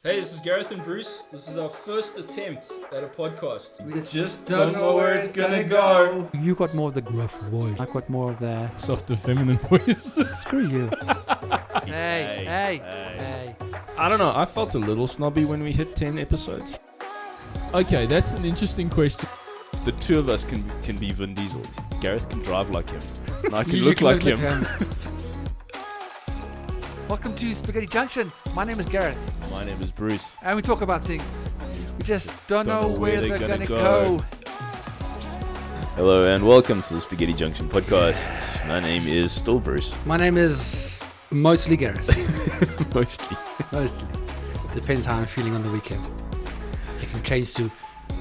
Hey, this is Gareth and Bruce. This is our first attempt at a podcast. We just don't know where it's gonna go. You got more of the gruff voice. I got more of the Softer feminine voice. screw you. Hey. I don't know, I felt a little snobby when we hit 10 episodes. Okay, that's an interesting question. The two of us can be Vin Diesel. Gareth can drive like him. And I can look like him. Welcome to Spaghetti Junction. My name is Gareth. My name is Bruce. And we talk about things. We just don't know where they're gonna go. Hello and welcome to the Spaghetti Junction podcast. My name is still Bruce. My name is mostly Gareth. Mostly. Depends how I'm feeling on the weekend. It can change to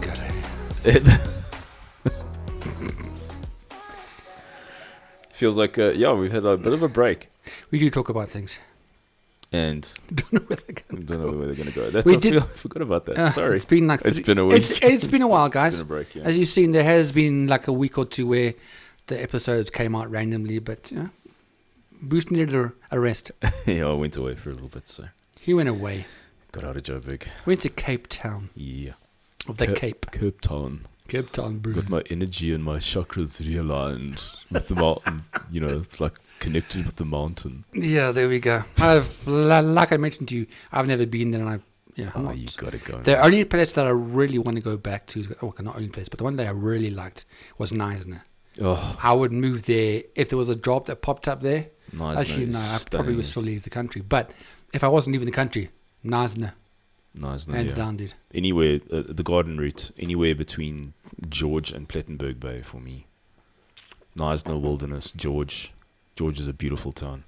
Gareth. Feels like, we've had a bit of a break. We do talk about things. And Don't know where they're going to go. That's We I did- forgot about that. Sorry. It's been like It's been a week. It's been a while, guys. It's been a break, yeah. As you've seen, there has been like a week or two where the episodes came out randomly, but you know, Bruce needed a rest. Yeah, I went away for a little bit, so He went away. got out of Joburg. Went to Cape Town. Yeah. Of the Cape. Cape Town. Cape Town, Bruce. Got my energy and my chakras realigned with the mountain. You know, it's like connected with the mountain. Yeah, there we go. Like I mentioned to you, I've never been there, and I'm not. You got it going. The only place that I really want to go back to, not only place, but the one that I really liked was Neisner. Oh, I would move there if there was a job that popped up there. nice. Actually, no, I probably would still leave the country. But if I wasn't leaving the country, Neisner, Nice. hands down, dude. Anywhere, the garden route, anywhere between George and Plettenberg Bay for me. Neisner Wilderness, George. George is a beautiful town.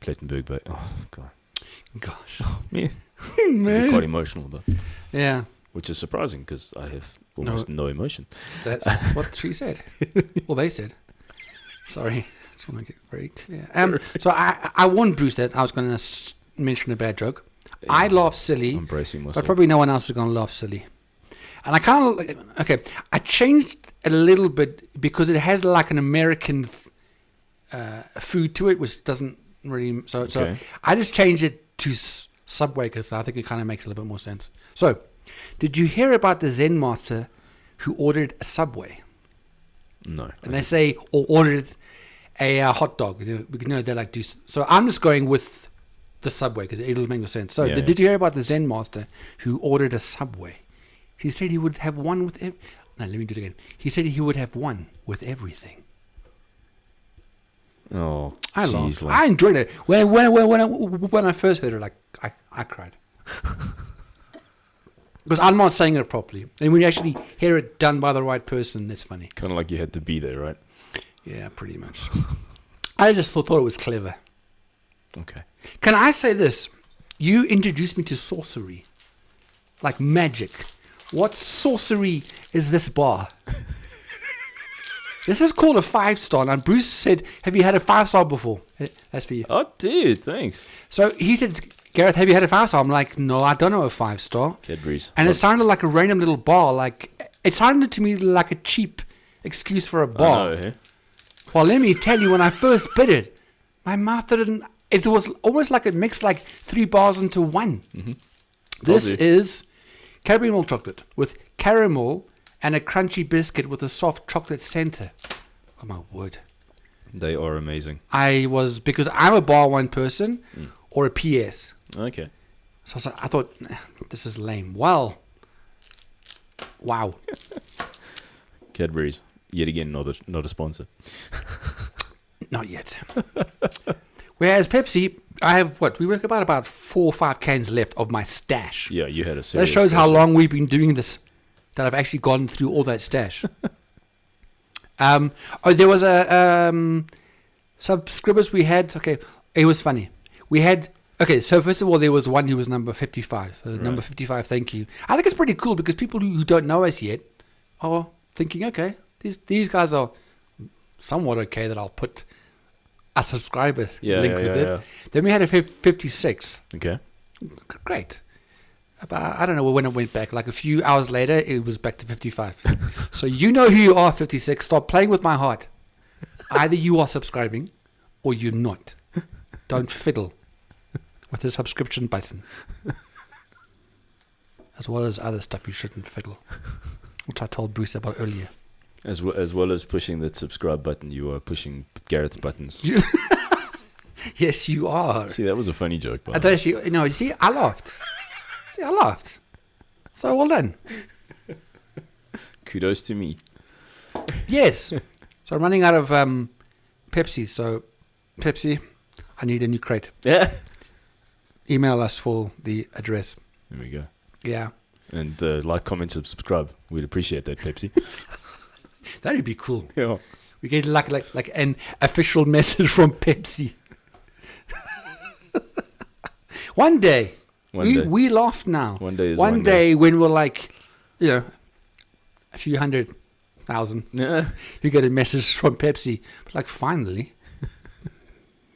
Plettenberg Bay. Oh, God. Gosh. Oh, man. I'm quite emotional, though. Yeah, Which is surprising because I have almost no emotion. that's what she said. Well, they said. Sorry. Just want to get very clear. So I warned Bruce that I was going to mention a bad joke. Yeah, I laugh silly, I'm bracing but myself. probably no one else is going to laugh silly. And I kind of, I changed a little bit because it has like an American food to it, which doesn't really, so Okay. I just changed it to Subway because I think it kind of makes a little bit more sense. So, did you hear about the Zen master who ordered a Subway? No. And they say, or ordered a hot dog, because they like do. So I'm just going with the Subway because it'll make more sense. So Yeah, did you hear about the Zen master who ordered a Subway? He said he would have one with. No, let me do it again. He said he would have one with everything. Oh, I geez, laughed. I enjoyed it when I first heard it. Like I cried because I'm not saying it properly, and when you actually hear it done by the right person, it's funny. kind of like you had to be there, right? Yeah, pretty much. I just thought it was clever. Okay. Can I say this? You introduced me to sorcery, like magic. What sorcery is this bar? This is called a 5-star. Now, Bruce said, have you had a 5-star before? That's for you. Oh, dude, thanks. So he said, Gareth, have you had a 5-star? I'm like, no, I don't know a 5-star. Cadbury's. And it sounded like a random little bar. Like, it sounded to me like a cheap excuse for a bar. Oh, no, Well, let me tell you, when I first bit it, my mouth didn't. It was almost like it mixed like 3 bars into one. Mm-hmm. This Told you. is Cadbury milk chocolate with caramel and a crunchy biscuit with a soft chocolate center. Oh my word! They are amazing. Because I'm a bar one person or a PS. Okay. So I thought this is lame. Well, wow. Cadbury's. Yet again, not a sponsor. Not yet. Whereas Pepsi, I have we work about 4 or 5 cans left of my stash. Yeah, you had a That serious shows how session. long we've been doing this, that I've actually gone through all that stash. There was a subscribers we had. Okay, it was funny. We had, so first of all, there was one who was number 55. Number 55, thank you. I think it's pretty cool because people who don't know us yet are thinking, okay, these guys are somewhat okay that I'll put a subscriber link with it. Yeah. Then we had a 56. Okay. Great. About, I don't know when it went back. Like a few hours later, it was back to 55. So you know who you are, 56. Stop playing with my heart. Either you are subscribing or you're not. Don't fiddle with the subscription button. as well as other stuff you shouldn't fiddle, which I told Bruce about earlier. As well as pushing that subscribe button, you are pushing Garrett's buttons. Yes, you are. See, that was a funny joke, by I the way. don't see, you see, I laughed. So well done. Kudos to me. Yes. So I'm running out of Pepsi. So, Pepsi, I need a new crate. Yeah. Email us for the address. There we go. Yeah. And like, comment, and subscribe. We'd appreciate that, Pepsi. That'd be cool. Yeah. We get like an official message from Pepsi. One day. We laugh now. One day is one day when we're like, a few 100,000. Yeah. You get a message from Pepsi. But like, finally,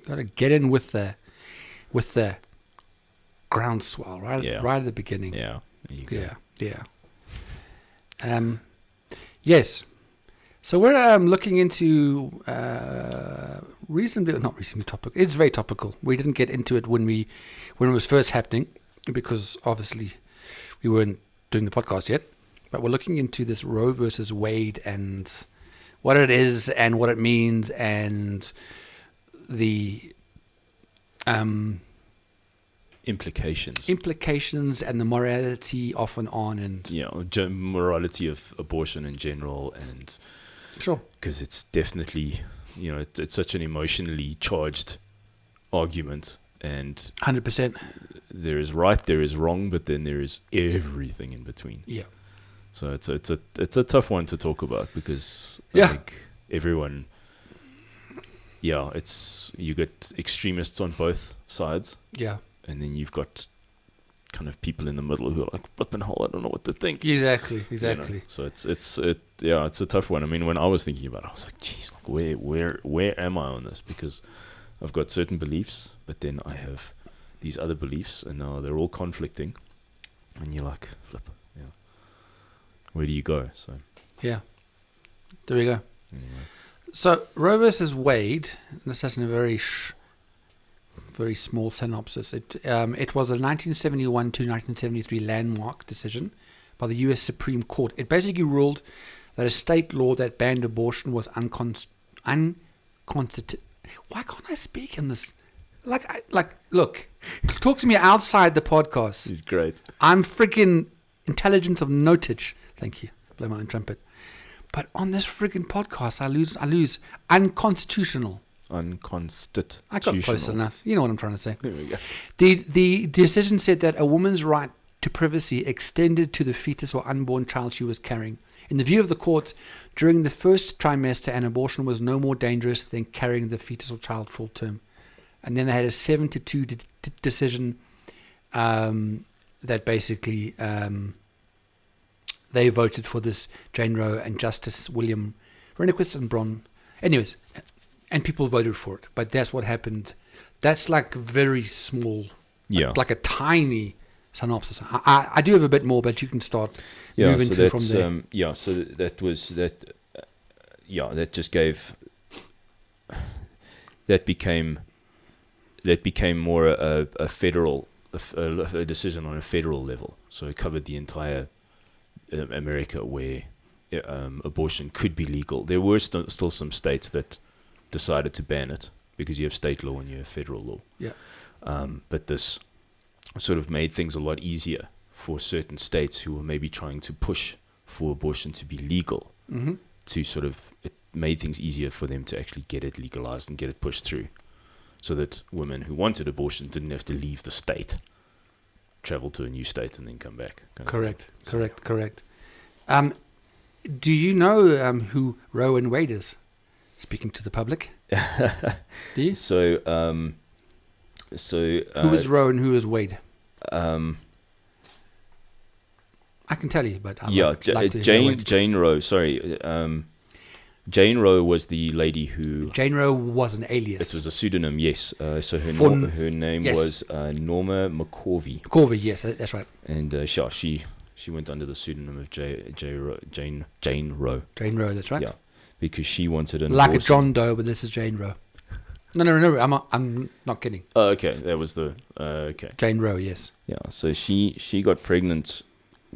got to get in with the groundswell right at the beginning. Yeah. There you go. Yeah. Yes. So we're looking into not recently topical. It's very topical. We didn't get into it when it was first happening because obviously we weren't doing the podcast yet. But we're looking into this Roe versus Wade and what it is and what it means and the implications and the morality off and on and morality of abortion in general, and sure, because it's definitely it's such an emotionally charged argument, and 100%. There is right, there is wrong, but then there is everything in between. Yeah. So it's a tough one to talk about because I think everyone. Yeah, you get extremists on both sides. Yeah. And then you've got kind of people in the middle who are like, flipping hell, I don't know what to think. Exactly. So it's a tough one. I mean, when I was thinking about it, I was like, geez, like where am I on this? Because I've got certain beliefs, but then I have these other beliefs, and now they're all conflicting. And you're like, flip, where do you go? So yeah, there we go. Anyway. So Roe versus Wade. This has a very small synopsis. It was a 1971 to 1973 landmark decision by the U.S. Supreme Court. It basically ruled that a state law that banned abortion was unconstitutional. Why can't I speak in this? Look, talk to me outside the podcast. He's great. I'm freaking intelligence of notage. Thank you. Blow my own trumpet. But on this freaking podcast, I lose. Unconstitutional. Unconstitutional. I got close enough. You know what I'm trying to say. There we go. The decision said that a woman's right to privacy extended to the fetus or unborn child she was carrying. In the view of the court, during the first trimester, an abortion was no more dangerous than carrying the fetus or child full term. And then they had a 7-2 decision that basically they voted for this Jane Roe and Justice William Rehnquist and Braun. Anyways, and people voted for it. But that's what happened. That's like very small, like a tiny synopsis. I do have a bit more, but you can start moving through from there. So that was that. That just gave. That became more a federal a decision on a federal level. So it covered the entire America where abortion could be legal. There were still some states that decided to ban it because you have state law and you have federal law. Yeah. But this sort of made things a lot easier for certain states who were maybe trying to push for abortion to be legal. Mm-hmm. It made things easier for them to actually get it legalized and get it pushed through, so that women who wanted abortion didn't have to leave the state, travel to a new state, and then come back. Correct. Do you know who Roe and Wade is? Speaking to the public. Do you? So who is Roe and who is Wade? I can tell you, but I'd like to hear Jane Roe. Sorry, Jane Roe was the lady who. Jane Roe was an alias. It was a pseudonym, yes. So her name was Norma McCorvey. McCorvey, yes, that's right. And she went under the pseudonym of Jane Roe. Jane Roe, that's right. Yeah, because she wanted an like abortion. a John Doe, but this is Jane Roe. No. I'm not kidding. Oh, okay. That was the okay. Jane Roe, yes. Yeah. So she got pregnant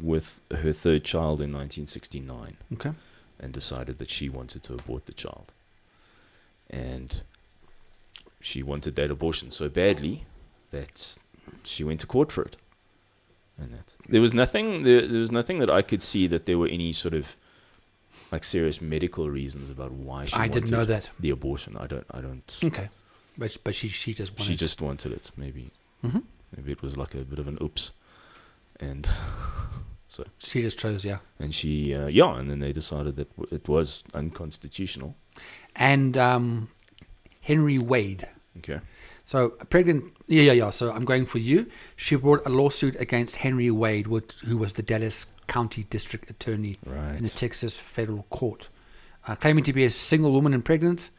with her third child in 1969 Okay. and decided that she wanted to abort the child. And she wanted that abortion so badly that she went to court for it. And that there was nothing that I could see that there were any sort of like serious medical reasons about why she I wanted didn't know that. the abortion. I don't. Okay. But she just wanted. She just wanted it. Maybe it was like a bit of an oops, and She just chose, yeah. and she and then they decided that it was unconstitutional. And Henry Wade. Okay. So pregnant, yeah. So I'm going for you. She brought a lawsuit against Henry Wade, who was the Dallas County District Attorney in the Right. Texas Federal Court, claiming to be a single woman and pregnant.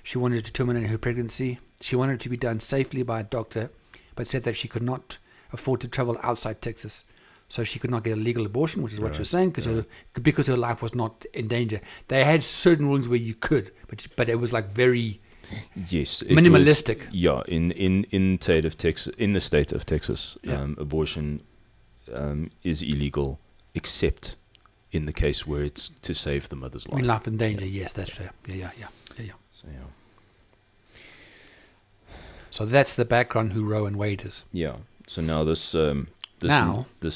She wanted to terminate her pregnancy. She wanted it to be done safely by a doctor, but said that she could not afford to travel outside Texas, so she could not get a legal abortion, which is what you're saying, because her life was not in danger. They had certain rulings where you could, but it was like very Yes. minimalistic. In the state of Texas, Yeah. abortion is illegal except in the case where it's to save the mother's I mean, life. life in danger. Yes, that's fair. Yeah. So yeah. So that's the background who Roe and Wade is. Yeah. So now this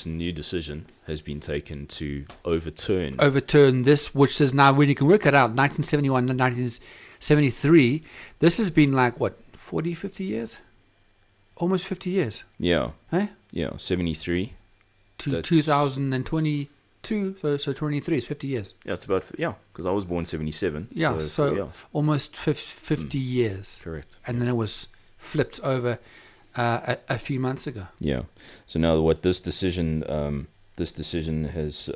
new decision has been taken to Overturn this, which is now, when you can work it out, 1971 and 1973, this has been like, what, 40, 50 years? Almost 50 years. Yeah. Eh? Yeah. 73. To That's- 2022, so 23 is 50 years. Yeah. It's about because I was born 77. Yeah, so yeah. almost 50 years. Correct. And then it was flipped over a few months ago. Yeah. So now what this decision has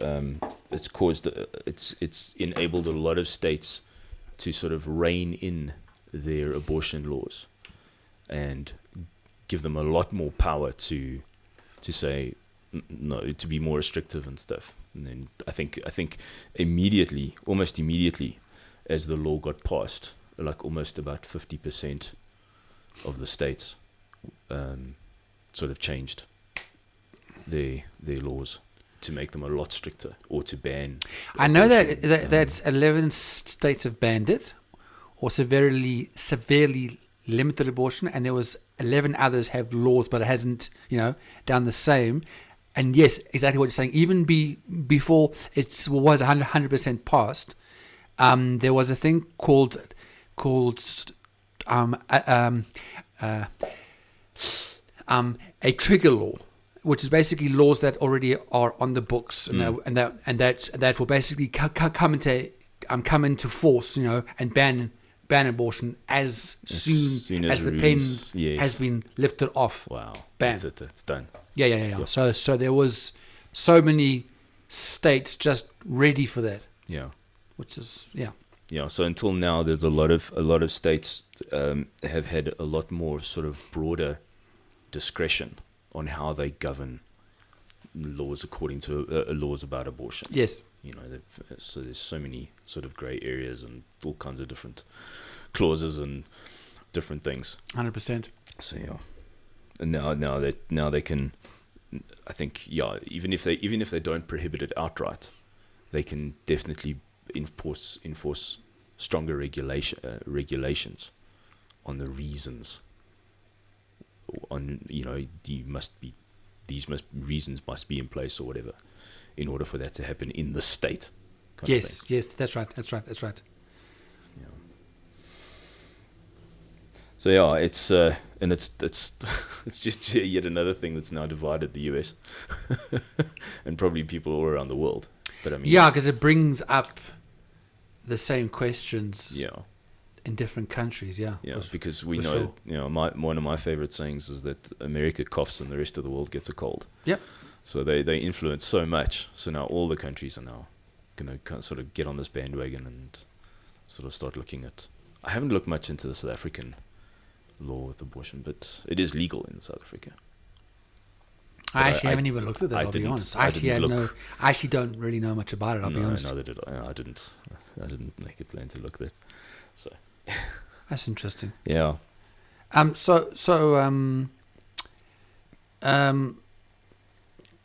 it's caused it's enabled a lot of states to sort of rein in their abortion laws and give them a lot more power to say no, to be more restrictive and stuff. And then I think almost immediately as the law got passed, like almost about 50% of the states sort of changed their laws to make them a lot stricter or to ban. I know abortion. that's 11 states have banned it or severely limited abortion, and there was 11 others have laws, but it hasn't, done the same. And yes, exactly what you're saying. Even before it was 100% passed, there was a thing called a trigger law, which is basically laws that already are on the books, and that will basically come into force, and ban abortion as soon as the pen rules, yes. has been lifted off. Wow, Ban. that's it. It's done. Yeah. So there was so many states just ready for that, Yeah. which is yeah. Yeah, so until now, there's a lot of states have had a lot more sort of broader discretion on how they govern laws according to laws about abortion. Yes. So there's so many sort of grey areas and all kinds of different clauses and different things. 100%. So yeah, and now they can, I think, even if they don't prohibit it outright, they can definitely enforce stronger regulations on the reasons. On reasons must be in place or whatever, in order for that to happen in the state. kind of thing. Yes, that's right. Yeah. So yeah, it's and it's it's just yet another thing that's now divided the US and probably people all around the world. But I mean, Yeah, because it brings up the same questions yeah, in different countries. Yeah, yeah, for- because we for know, sure. one of my favorite sayings is that America coughs and the rest of the world gets a cold. Yep. So they influence so much. So now all the countries are now going to sort of get on this bandwagon and sort of start looking at. I haven't looked much into the South African law with abortion, but it is legal in South Africa. I actually I- haven't even looked at that. I I'll be didn't- honest. I I actually didn't have look. I actually don't really know much about it. I'll be honest. Neither did I. I didn't make a plan to look there. So That's interesting. yeah,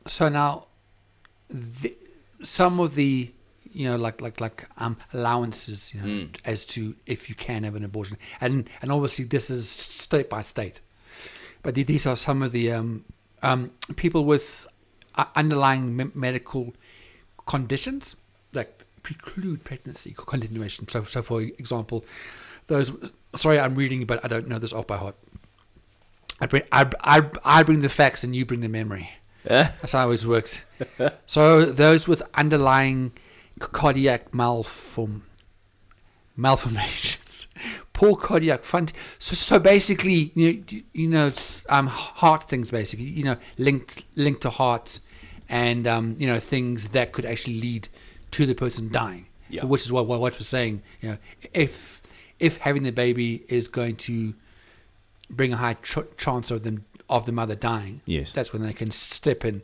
So now some of the allowances, as to if you can have an abortion, and obviously this is state by state, but these are some of the people with underlying medical conditions that preclude pregnancy continuation. So for example, those. Sorry, I'm reading, but I don't know this off by heart. I bring the facts and you bring the memory. That's how it always works. So those with underlying cardiac malformations, poor cardiac function. So basically, heart things, basically, linked to hearts, and things that could actually lead to the person dying. Yeah. Which is what we're saying. If having the baby is going to bring a high chance of the mother dying, yes, that's when they can step in.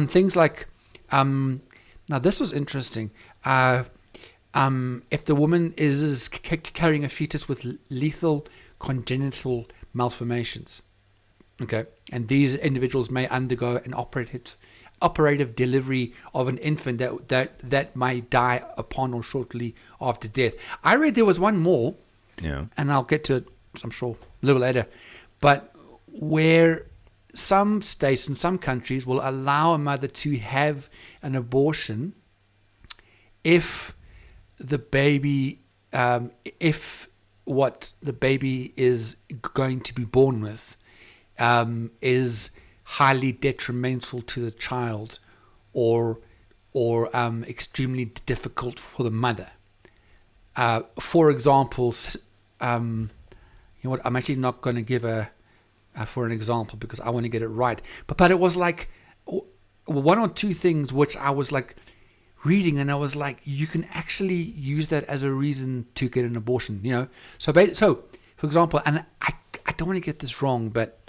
Things like, now this was interesting. If the woman is carrying a fetus with lethal congenital malformations, okay, and these individuals may undergo an operative delivery of an infant that may die upon or shortly after death. I read there was one more, and I'll get to it, I'm sure, a little later, but where some states and some countries will allow a mother to have an abortion if the baby, if what the baby is going to be born with is highly detrimental to the child, or extremely difficult for the mother. For example, you know what? I'm actually not going to give for an example because I want to get it right. But it was like one or two things which I was like reading, and I was like, you can actually use that as a reason to get an abortion. So for example, and I don't want to get this wrong, but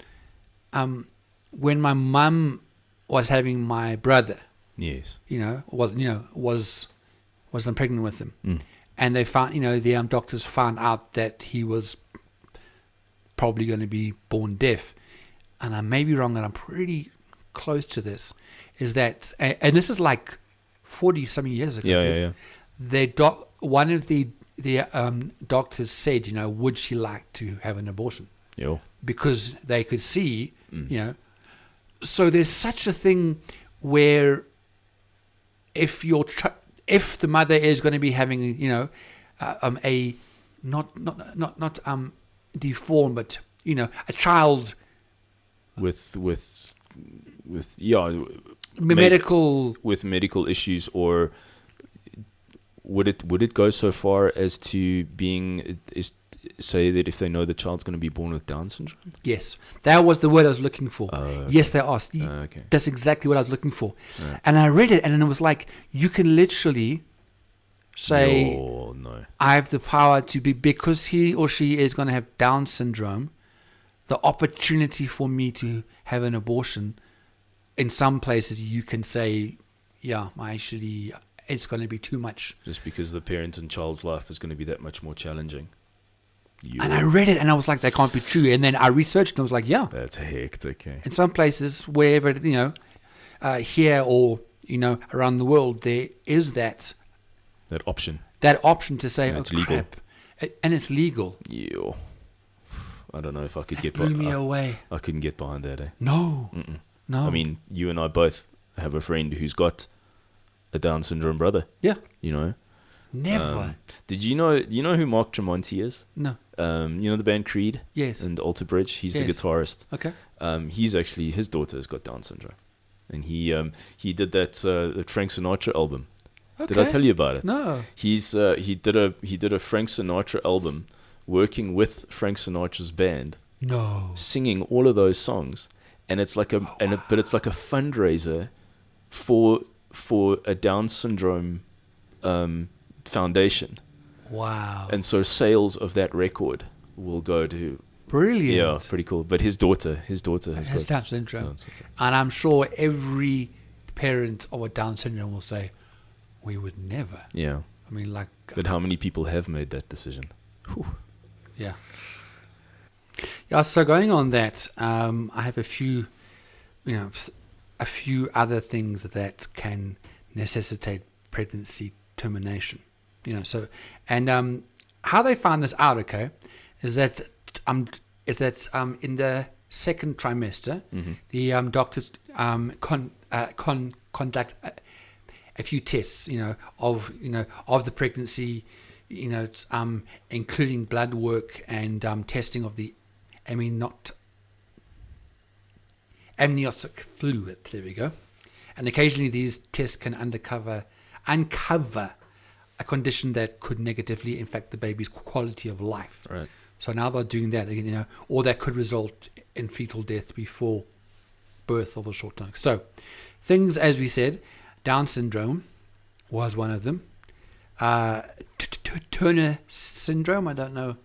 when my mum was having my brother, yes, was pregnant with him, and they found, the doctors found out that he was probably going to be born deaf, and I may be wrong, and I'm pretty close to this. Is that, and this is like 40-something years ago. One of the doctors said, would she like to have an abortion? Yeah. Because they could see, So there's such a thing where if the mother is going to be having, a not deformed, but a child with medical issues, or would it go so far as to say that if they know the child's going to be born with Down syndrome? Yes, that was the word I was looking for. Okay. Yes, they asked. Okay. That's exactly what I was looking for. Right. And I read it, and it was like, you can literally say, no. I have the power to be, because he or she is going to have Down syndrome, the opportunity for me to have an abortion. In some places, you can say, it's going to be too much. Just because the parent and child's life is going to be that much more challenging. And I read it, and I was like, that can't be true. And then I researched, and I was like, yeah. That's hectic. Okay. In some places, wherever, here or, around the world, there is that option. That option to say, it's legal. Crap. And it's legal. Yeah. I don't know if I could get blew me away. I couldn't get behind that, eh? No. Mm-mm. No. I mean, you and I both have a friend who's got a Down syndrome brother. Yeah. Do Never. you know who Mark Tremonti is? No. The band Creed? Yes. And Alter Bridge? He's the guitarist. Okay. He's actually, his daughter's got Down syndrome. And he did that Frank Sinatra album. Okay. Did I tell you about it? No. He did a Frank Sinatra album working with Frank Sinatra's band. No. Singing all of those songs. And it's like but it's like a fundraiser for a Down syndrome foundation. Wow. And so sales of that record will go to... Brilliant. Yeah, pretty cool. But his daughter has got Down syndrome. And I'm sure every parent of a Down syndrome will say, we would never. Yeah. I mean, like... But how many people have made that decision? Whew. Yeah. Yeah, so going on that, I have a few, a few other things that can necessitate pregnancy termination. So and how they found this out, okay, is that in the second trimester, the doctors conduct a few tests, of the pregnancy, including blood work and testing of the amniotic fluid. There we go. And occasionally these tests can uncover a condition that could negatively affect the baby's quality of life. Right. So now they're doing that, or that could result in fetal death before birth or the short term. So things, as we said, Down syndrome was one of them. Turner syndrome, I don't know.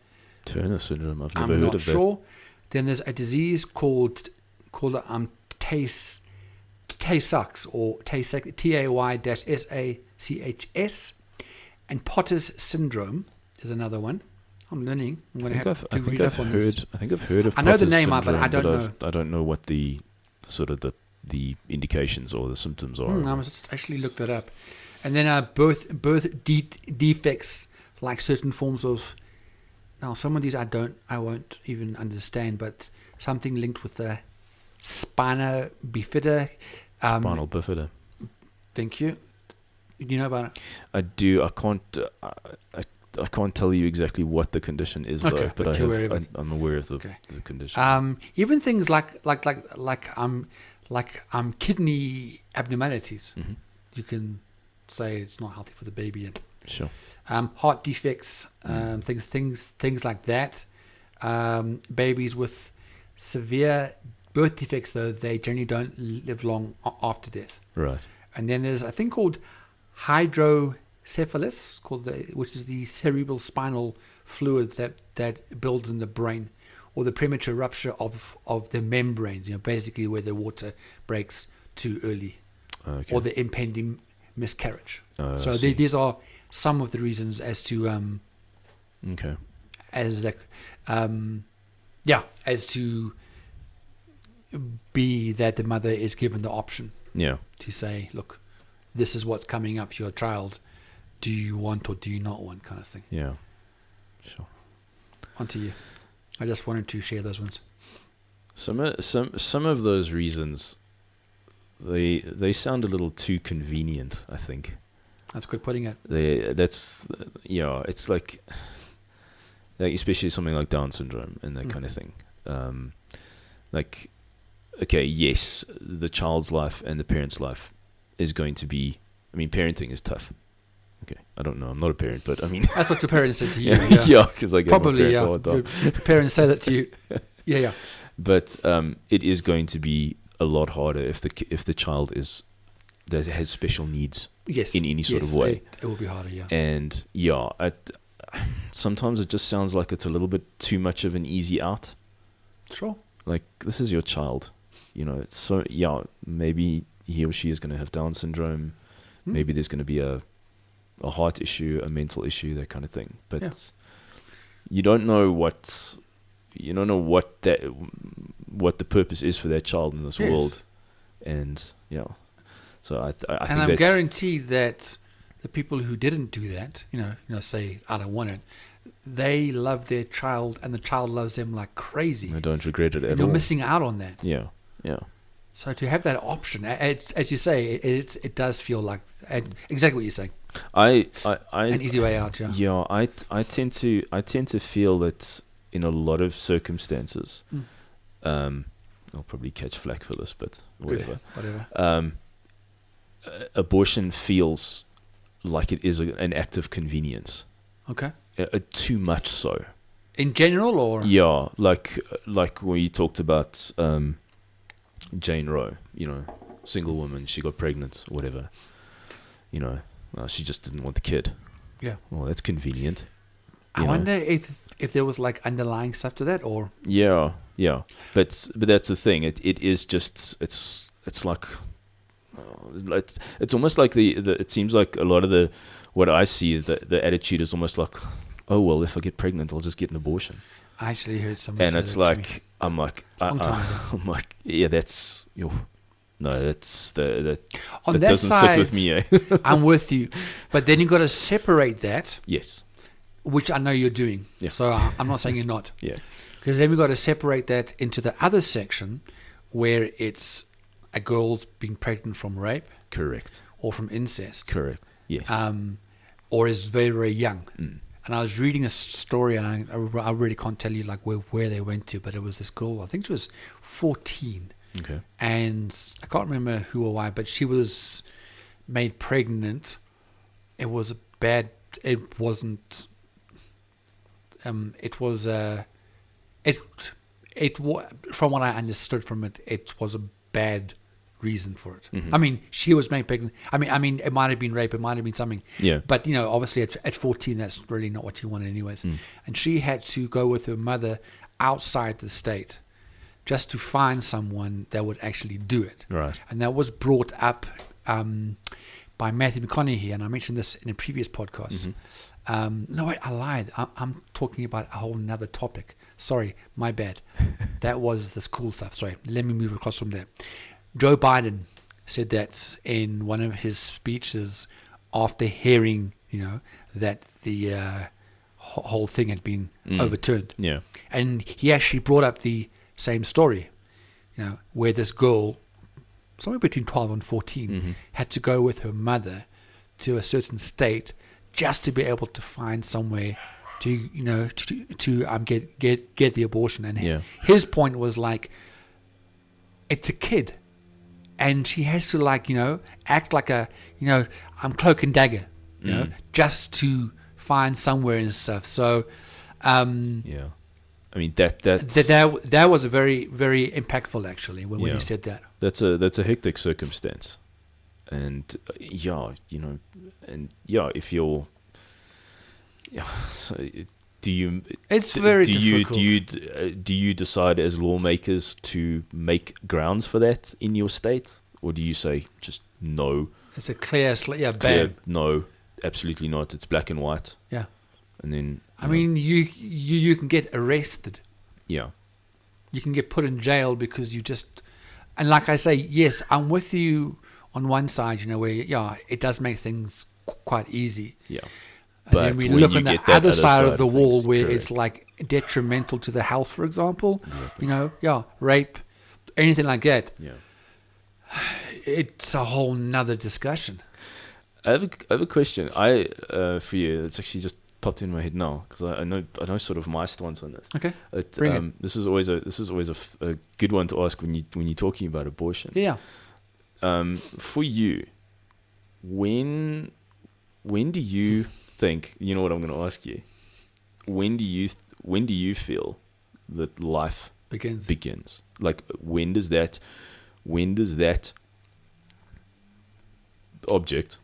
Turner syndrome, I've never I'm heard not of sure. Then there's a disease called Tay-Sachs or Tay-Sachs, and Potter's syndrome is another one. I'm learning. I'm going to have to read up on this. I think I've heard of. I know the Potter's name, syndrome, but I don't know. I don't know what the sort of the indications or the symptoms are. I must actually look that up. And then birth defects, like certain forms of. Now, some of these I won't even understand, but something linked with the spina bifida. Spinal bifida. Thank you. Do you know about it? I do. I can't tell you exactly what the condition is, Okay, though. But you're aware of it. I'm aware of the condition. Even things like kidney abnormalities. Mm-hmm. You can say it's not healthy for the baby. And Sure. heart defects, things like that. Babies with severe birth defects, though, they generally don't live long after death. Right. And then there's a thing called hydrocephalus, which is the cerebral spinal fluid that builds in the brain, or the premature rupture of the membranes. Basically where the water breaks too early, Okay. or the impending miscarriage. I So see. these are some of the reasons as to Okay. as to be that the mother is given the option Yeah. to say, look, this is what's coming up for your child. Do you want or do you not want, kind of thing. Yeah. Sure. On to you. I just wanted to share those ones. Some of those reasons, they sound a little too convenient, I think. That's good putting it. It's like especially something like Down syndrome and that kind of thing. Okay, yes, the child's life and the parent's life is going to be. I mean, parenting is tough. Okay, I don't know. I'm not a parent, but I mean, That's what your parents said to you. yeah, because I get Probably, my parents all the time. Your parents say that to you. Yeah. But it is going to be a lot harder if the child has special needs Yes. in any sort of way. It will be harder, yeah. And sometimes it just sounds like it's a little bit too much of an easy out. Sure. Like, this is your child, So maybe he or she is going to have Down syndrome. Maybe there's going to be a heart issue, a mental issue, that kind of thing. But you don't know what the purpose is for that child in this world, and so I think I'm that's guaranteed that the people who didn't do that, say I don't want it, they love their child and the child loves them like crazy. I don't regret it at And all. you're missing out on that. Yeah. So to have that option, as you say, it does feel like exactly what you're saying. An easy way out. Yeah. Yeah, I tend to feel that in a lot of circumstances, I'll probably catch flack for this, but whatever. Whatever. Abortion feels like it is an act of convenience. Okay. Too much so. In general, or Yeah, like when you talked about Jane Roe, single woman, she got pregnant, whatever. She just didn't want the kid. Yeah. Well, that's convenient. I wonder if there was like underlying stuff to that, or Yeah. But that's the thing. It is just it's like it's almost like the it seems like a lot of what I see, the attitude is almost like, oh well, if I get pregnant, I'll just get an abortion. I actually heard someone And say it's that to me. like I'm like Long time ago. I'm like, yeah, that's No, that On that that doesn't side, sit with me. Eh? I'm with you. But then you got to separate that, Yes. which I know you're doing. Yeah. So I'm not saying you're not. Yeah. Because then we got to separate that into the other section where it's a girl's being pregnant from rape Correct. or from incest, Correct. Yes. or is very, very young. Mm. And I was reading a story, and I really can't tell you like where they went to, but it was this girl, I think she was 14, Okay. and I can't remember who or why, but she was made pregnant. It was a bad. It wasn't. It was a. From what I understood from it, it was a bad reason for it. Mhm. I mean, she was made pregnant. I mean, it might have been rape. It might have been something. Yeah. But obviously at 14, that's really not what she wanted, anyways. And she had to go with her mother outside the state just to find someone that would actually do it. Right. And that was brought up by Matthew McConaughey, and I mentioned this in a previous podcast. No, wait, I lied. I'm talking about a whole nother topic. Sorry, my bad. That was this cool stuff. Sorry, let me move across from there. Joe Biden said that in one of his speeches after hearing, that the whole thing had been overturned. Yeah. And he actually brought up the same story, where this girl, somewhere between 12 and 14, had to go with her mother to a certain state just to be able to find somewhere to get the abortion. And Yeah. his point was like, it's a kid, and she has to act like a I'm cloak and dagger, just to find somewhere and stuff. So Yeah. I mean that's that was a very, very impactful actually when Yeah. he said that. that's a hectic circumstance, and if you're so do you It's very do you difficult. do you decide as lawmakers to make grounds for that in your state, or do you say just no, It's a clear, clear, bam. no, absolutely not, it's black and white, Yeah. and then I mean, you can get arrested. yeah, You can get put in jail because you just, and like I say, yes, I'm with you on one side, where it does make things quite easy. yeah. And then we when look you on the get that other side of the wall things, where correct. it's like detrimental to the health, for example. Rape, anything like that. Yeah. It's a whole nother discussion. I have a question. For you. It's actually just popped in my head now because I know sort of my stance on this. Okay. Bring it. This is always a good one to ask when you're talking about abortion. Yeah. For you, when do you think? You know what I'm going to ask you. When do you feel that life begins? Like when does that object,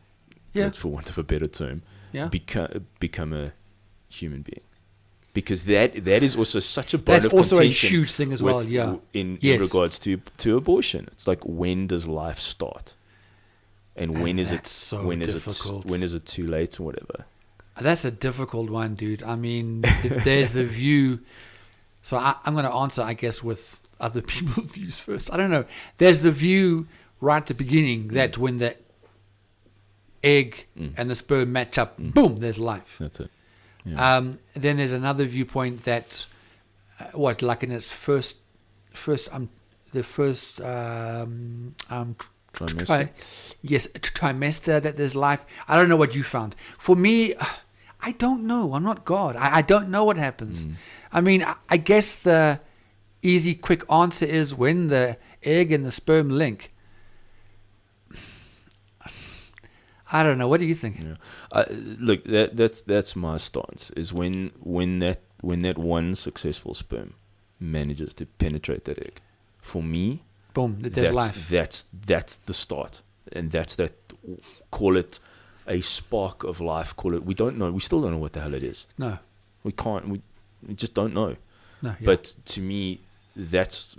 for want of a better term, become a human being? Because that is also such a bone That's of also a contention huge thing as well. Yeah. In Yes. regards to abortion, it's like, when does life start, and when is it? That's so when difficult. when is it too late or whatever? That's a difficult one, dude. I mean, there's the view. So I'm going to answer, I guess, with other people's views first. I don't know. There's the view right at the beginning that when the egg and the sperm match up, boom, there's life. That's it. Yeah. Then there's another viewpoint that, like in its first trimester, that there's life. I don't know what you found. For me, I don't know. I'm not God. I don't know what happens. I mean, I guess the easy, quick answer is when the egg and the sperm link. I don't know. What do you think? Yeah. Look, that's my stance. Is when that one successful sperm manages to penetrate that egg. For me, boom, there's life. That's the start, and that's that. Call it a spark of life. Call it. We don't know. We still don't know what the hell it is. No, we can't. We just don't know. No. Yeah. But to me, that's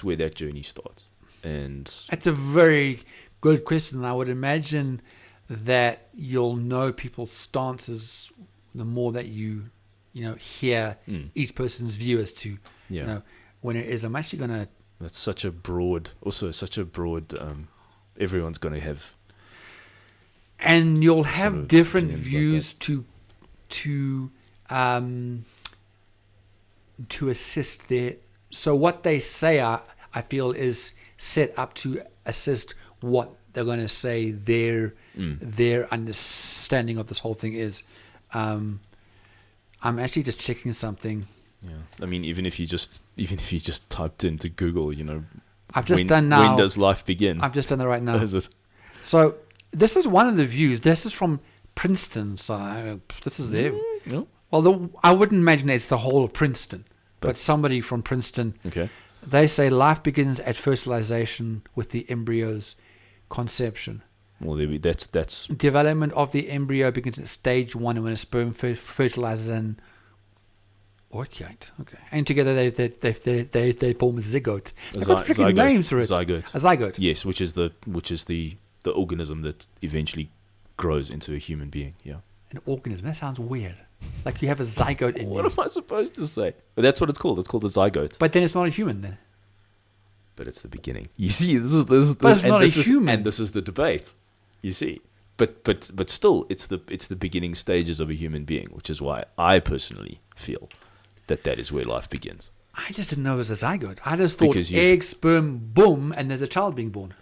where that journey starts. And that's a very good question. I would imagine that you'll know people's stances the more that you hear each person's view as to when it is. I'm actually gonna That's such a broad. Also, such a broad. Everyone's going to have. And you'll Sort have of different opinions about views to assist there. So what they say, I feel, is set up to assist what they're going to say. Their understanding of this whole thing is. I'm actually just checking something. Yeah, I mean, even if you just typed into Google, I've just when, done now. When does life begin? I've just done it right now. Is it? So this is one of the views. This is from Princeton. So this is there. No. Well, I wouldn't imagine it's the whole of Princeton, but somebody from Princeton. Okay. They say life begins at fertilization with the embryo's conception. Well, that's Development of the embryo begins at stage 1 when a sperm fertilizes an oocyte. Okay, and together they form a zygote. They've got freaking names for it. Zygote. A zygote. Yes, which is the organism that eventually grows into a human being. Yeah. An organism. That sounds weird. Like you have a zygote in What you. am I supposed to say? But that's what it's called. It's called a zygote. But then it's not a human then. But it's the beginning. You see, this But it's not a human. and this is the debate. You see, but still, it's the beginning stages of a human being, which is why I personally feel that is where life begins. I just didn't know it was a zygote. I just thought Because egg, sperm, boom, and there's a child being born.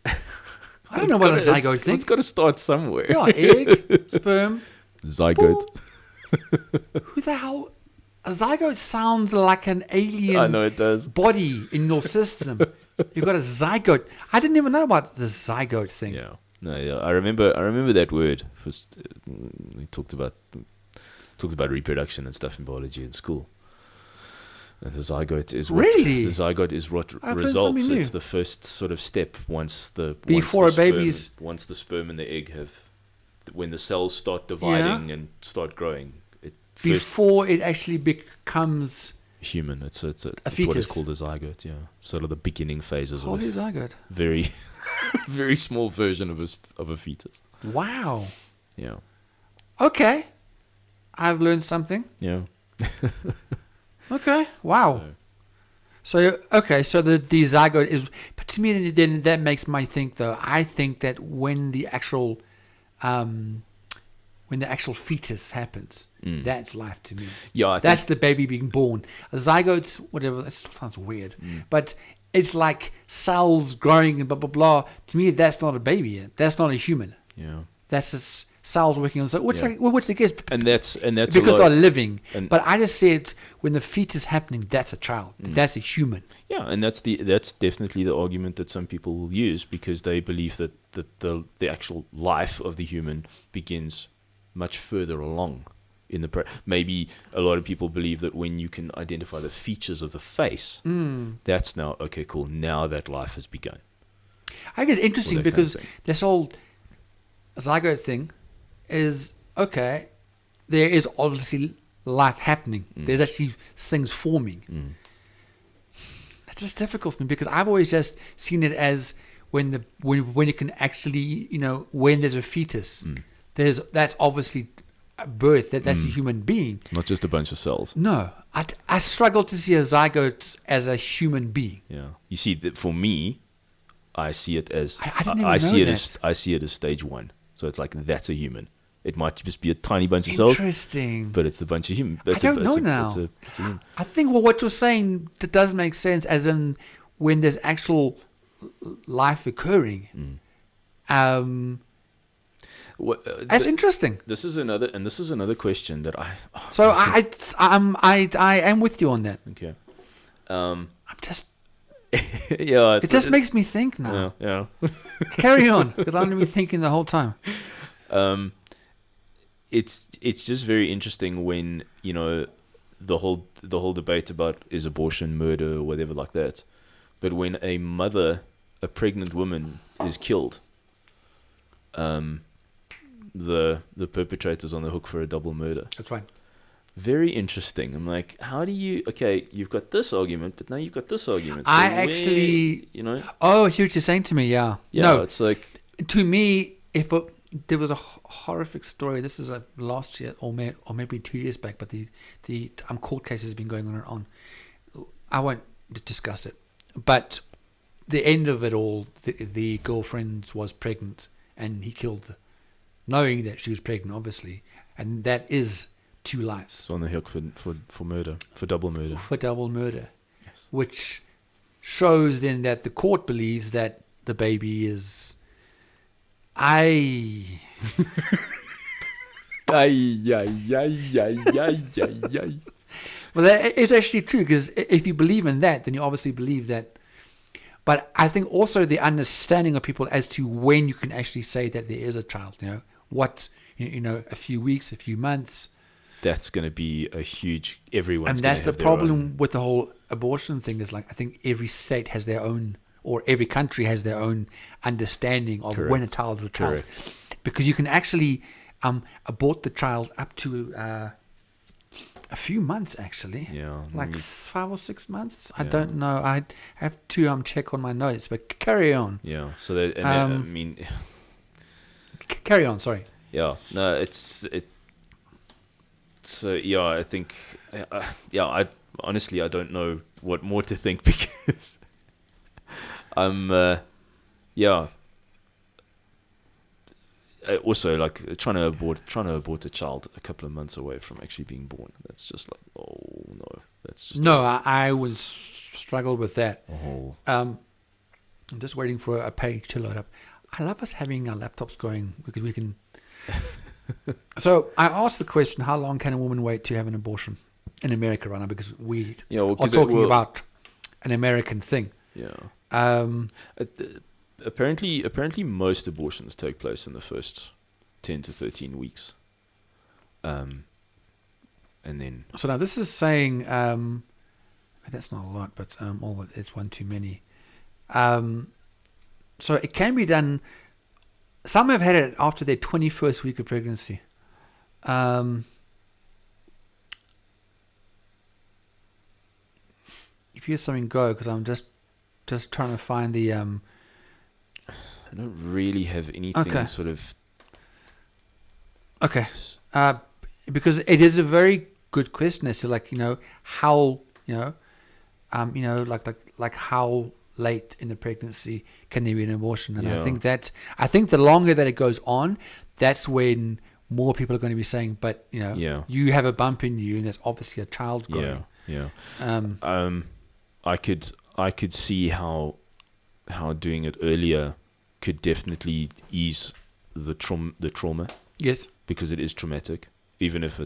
I don't know what a zygote It's thinks. got to start somewhere. Yeah, egg, sperm, Zygote. who the hell? A zygote sounds like an alien I know it does. body in your system. You've got a zygote. I didn't even know about the zygote thing. Yeah. No, yeah. I remember that word. First, we talked about reproduction and stuff in biology in school. And the zygote is what, Really? The zygote is what I've heard results. something new. It's the first sort of step once the sperm and the egg have, when the cells start dividing and start growing. Before it actually becomes Human. It's what fetus. is called a zygote. Yeah, sort of the beginning phases holy of a zygote. very, very small version of a fetus. Wow. Yeah. Okay. I've learned something. Yeah. Okay. Wow. So so the zygote is, but to me then that makes me think though. I think that when the actual fetus happens, that's life to me. Yeah, That's the baby being born. A zygote, whatever. That sounds weird, but it's like cells growing and blah blah blah. To me, that's not a baby yet. That's not a human. Yeah. That's just cells working on which I guess And that's because a they're lot, living. and- But I just said when the fetus is happening, that's a child. That's a human. yeah, and that's definitely the argument that some people will use, because they believe that the actual life of the human begins much further along in the maybe a lot of people believe that when you can identify the features of the face, that's now okay, cool. Now that life has begun. I think it's interesting that kind of because thing. this whole zygote thing is okay. There is obviously life happening. There's actually things forming. It's just difficult for me because I've always just seen it as when you can actually, when there's a fetus, that's obviously a birth. That's a human being. Not just a bunch of cells. No, I struggle to see a zygote as a human being. Yeah, you see, that for me, I see it as I didn't even know that. I see it as stage 1. So it's like that's a human. It might just be a tiny bunch of cells, Interesting. but it's a bunch of human. I don't know now. It's a human. I think what you're saying does make sense, as in when there's actual life occurring. That's interesting. This is another question that I. So I am with you on that. Okay. I'm just. Yeah. It just makes me think now. Yeah. Carry on, because I'm going to be thinking the whole time. It's just very interesting when the whole debate about is abortion murder or whatever like that, but when a pregnant woman is killed, the perpetrator's on the hook for a double murder. That's right. Very interesting. I'm like, how do you? Okay, you've got this argument, but now you've got this argument. So I actually, Oh, I see what you're saying to me. Yeah. Yeah. No, It's like, to me, there was a horrific story. This is last year or maybe 2 years back, but the court case has been going on and on. I won't discuss it. But the end of it all, the girlfriend was pregnant, and he killed her, knowing that she was pregnant, obviously, and that is 2 lives It's on the hook for murder, for double murder. for double murder, Yes. which shows then that the court believes that the baby is. Ay, ay, ay, ay, ay, ay, ay. Well, that is actually true, because if you believe in that, then you obviously believe that. But I think also the understanding of people as to when you can actually say that there is a child, what, a few weeks, a few months. That's going to be a huge. Everyone's. And that's the gonna have their own- problem with the whole abortion thing, is like, I think every state has their own, or every country has their own understanding of when a Correct. child is a child. Correct. Because you can actually abort the child up to a few months, actually. Yeah. Like 5 or 6 months. I Yeah. don't know. I have to check on my notes, but carry on. Yeah. So that, and I mean, Carry on. Sorry. yeah. No, it's. So yeah, I think. Yeah, I honestly I don't know what more to think because I'm. Yeah. Also, like trying to abort a child a couple of months away from actually being born. That's just like, oh no, that's just No, I was struggled with that. a whole. I'm just waiting for a page to load up. I love us having our laptops going because we can. So I asked the question: how long can a woman wait to have an abortion in America right now? Because we Yeah, well, are 'cause talking about an American thing. Yeah. Um, Apparently, most abortions take place in the first 10 to 13 weeks. And then so now this is saying that's not a lot, but all it's one too many. So it can be done. Some have had it after their 21st week of pregnancy. If you hear something go, because I'm just trying to find the. I don't really have anything Okay. sort of. Okay. Because it is a very good question as to how like how late in the pregnancy can there be an abortion, and Yeah. I think the longer that it goes on, that's when more people are going to be saying, but Yeah. you have a bump in you, and there's obviously a child growing. Yeah. I could see how doing it earlier could definitely ease the trauma Yes. because it is traumatic, even if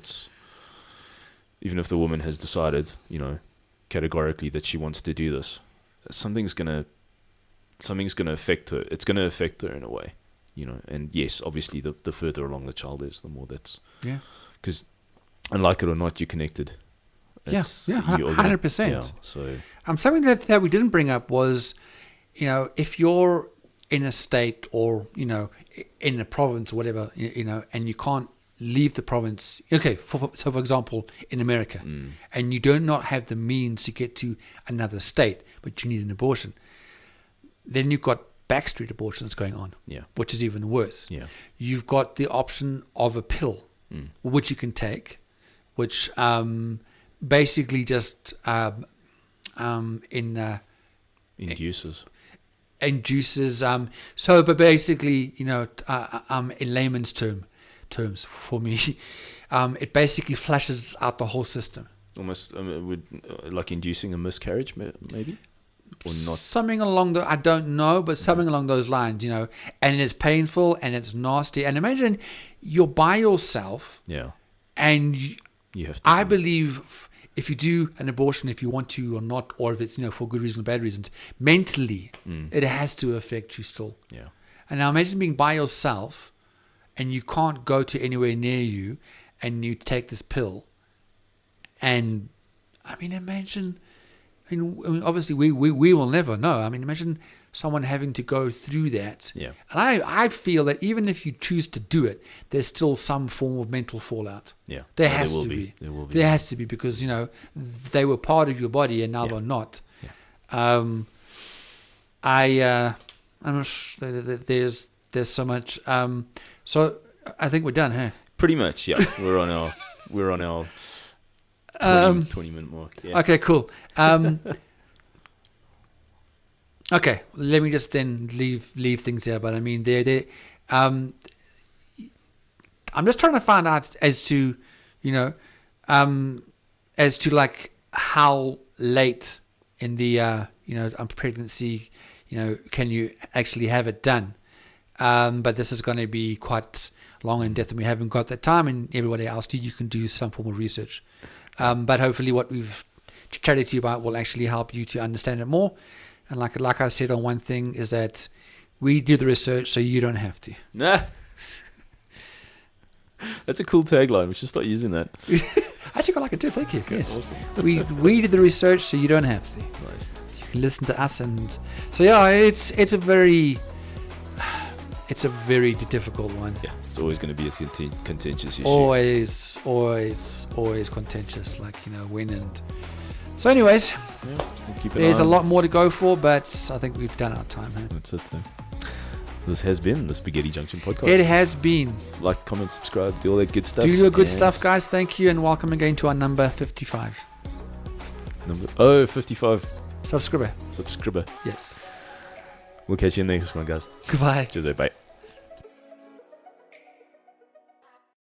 the woman has decided, categorically that she wants to do this, something's gonna affect her. It's gonna affect her in a way, and yes, obviously the further along the child is, the more that's, Yeah. because unlike it or not, you're connected. Yeah, You're gonna- 100%. Yeah, so Something that we didn't bring up was, if you're in a state or, in a province or whatever, and you can't leave the province. Okay, so for example, in America, and you do not have the means to get to another state, but you need an abortion, then you've got backstreet abortions going on, yeah, which is even worse. yeah, You've got the option of a pill, which you can take, which basically just induces. induces but basically in layman's terms for me, it basically flushes out the whole system, Almost would like inducing a miscarriage, maybe, or not. something along the, I don't know, but something along those lines, and it's painful and it's nasty. And imagine you're by yourself, Yeah, and you have to. I believe if you do an abortion, if you want to or not, or if it's for good reason or bad reasons, mentally it has to affect you still. Yeah, And now imagine being by yourself and you can't go to anywhere near you, and you take this pill. And imagine, obviously we will never know. Imagine someone having to go through that. Yeah. And I feel that even if you choose to do it, there's still some form of mental fallout. yeah. There No, has will to be. There will be. There has to be, because they were part of your body and now they're not. Yeah. I'm not sure there's so much. So I think we're done, huh? Pretty much, yeah. We're on our 20 minute mark. Yeah. Okay, cool. Okay, let me just then leave things here. But I mean, I'm just trying to find out as to, like how late in the pregnancy, can you actually have it done? But this is going to be quite long in depth, and we haven't got that time. And everybody else, you can do some form of research. But hopefully, what we've chatted to you about will actually help you to understand it more. And like I said on one thing, is that we do the research so you don't have to. Nah. That's a cool tagline. We should start using that. I actually quite like it too. Thank you. Okay, yes, awesome. we did the research so you don't have to. Nice. You can listen to us, and so yeah, it's a very difficult one. Yeah, it's always going to be a contentious issue. Always contentious. Like when and. So, anyways, Yeah, we'll keep an there's eye a on- lot more to go for, but I think we've done our time. Huh? That's it. Then. This has been the Spaghetti Junction podcast. It has been. Like, comment, subscribe, do all that good stuff. Do your good And stuff, guys. Thank you, and welcome again to our number 55 55 subscriber. subscriber. Yes. We'll catch you in the next one, guys. Goodbye. Cheers, bye.